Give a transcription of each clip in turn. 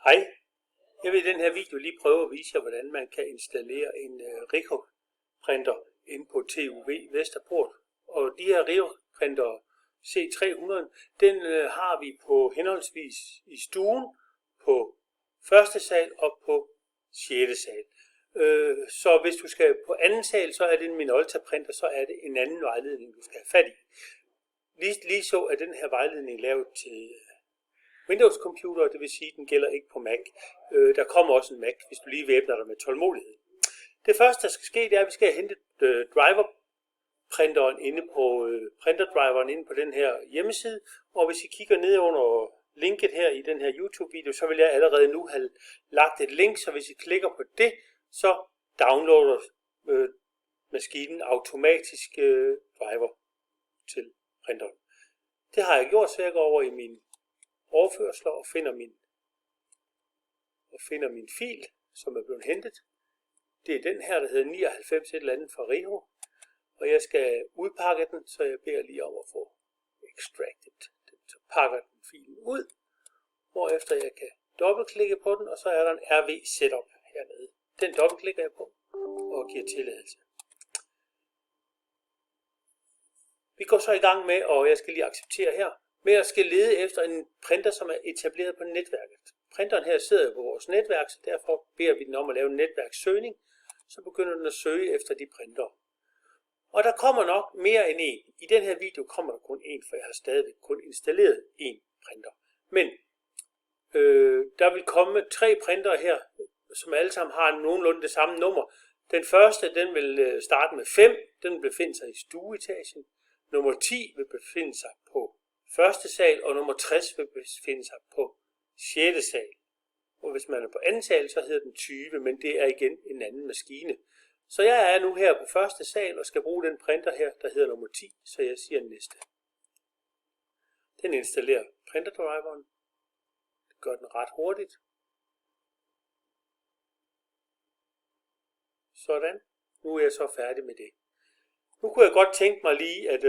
Hej, jeg vil i den her video lige prøve at vise jer, hvordan man kan installere en Ricoh printer inde på TUV Vesterport. Og de her Ricoh printer C300, den har vi på henholdsvis i stuen, på første sal og på 6. sal. Så hvis du skal på anden sal, så er det en Minolta printer, så er det en anden vejledning, du skal have fat i. Lige så er den her vejledning lavet til Windows computer, det vil sige, at den gælder ikke på Mac. Der kommer også en Mac, hvis du lige væbner dig med tålmodighed. Det første, der skal ske, det er, at vi skal hente driverprinteren inde på printerdriveren inde på den her hjemmeside. Og hvis I kigger ned under linket her i den her YouTube-video, så vil jeg allerede nu have lagt et link, så hvis I klikker på det, så downloader maskinen automatisk driver til printeren. Det har jeg gjort, så jeg går over i min overførsler og finder min fil, som er blevet hentet. Det er den her, der hedder 99 et eller andet fra Ricoh. Og jeg skal udpakke den, så jeg beder lige om at få extracted. Så pakker den filen ud, hvorefter jeg kan dobbeltklikke på den, og så er der en RV setup hernede. Den dobbeltklikker jeg på og giver tilladelse. Vi går så i gang med, og jeg skal lige acceptere her, med at skal lede efter en printer, som er etableret på netværket. Printeren her sidder på vores netværk, så derfor beder vi den om at lave en netværkssøgning. Så begynder den at søge efter de printer. Og der kommer nok mere end en. I den her video kommer der kun en, for jeg har stadigvæk kun installeret en printer. Men der vil komme 3 printer her, som alle sammen har nogenlunde det samme nummer. Den første, den vil starte med 5. Den vil befinde sig i stueetagen. Nummer 10 vil befinde sig på første sal, og nummer 60 vil befinde sig på 6. sal. Og hvis man er på anden sal, så hedder den 20, men det er igen en anden maskine. Så jeg er nu her på første sal og skal bruge den printer her, der hedder nummer 10, så jeg siger næste. Den installerer printerdriveren. Det gør den ret hurtigt. Sådan. Nu er jeg så færdig med det. Nu kunne jeg godt tænke mig lige, at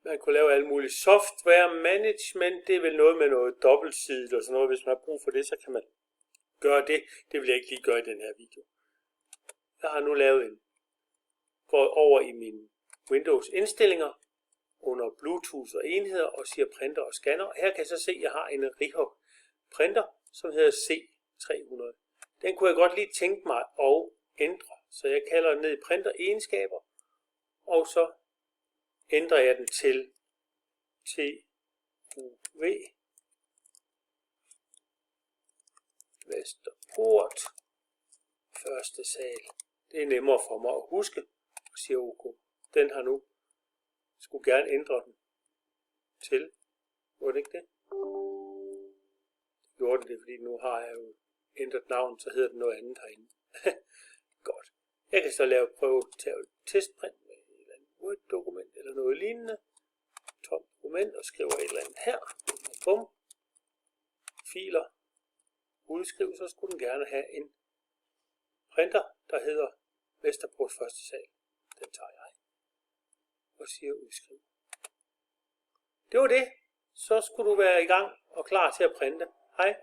man kunne lave alle mulige software management. Det er vel noget med noget dobbeltsidigt og sådan noget. Hvis man har brug for det, så kan man gøre det. Det vil jeg ikke lige gøre i den her video. Jeg har nu lavet går over i mine Windows indstillinger under Bluetooth og enheder og siger printer og scanner. Her kan jeg så se, at jeg har en Ricoh printer, som hedder C300. Den kunne jeg godt lige tænke mig at ændre. Så jeg kalder den ned i printer egenskaber, og så ændrer jeg den til TUV Vesterport første sal. Det er nemmere for mig at huske, og siger OK. Den har nu. Skulle gerne ændre den til. Var det ikke det? Det gjorde det, fordi nu har jeg jo ændret navn, så hedder den noget andet herinde. Godt. Jeg kan så prøve at tage et testprint med et eller andet Word-dokument eller noget lignende. Tomt dokument og skriver et eller andet her. Bum. Filer. Udskriv, så skulle den gerne have en printer, der hedder Vesterport første sal. Den tager jeg. Og siger udskriv. Det var det. Så skulle du være i gang og klar til at printe. Hej.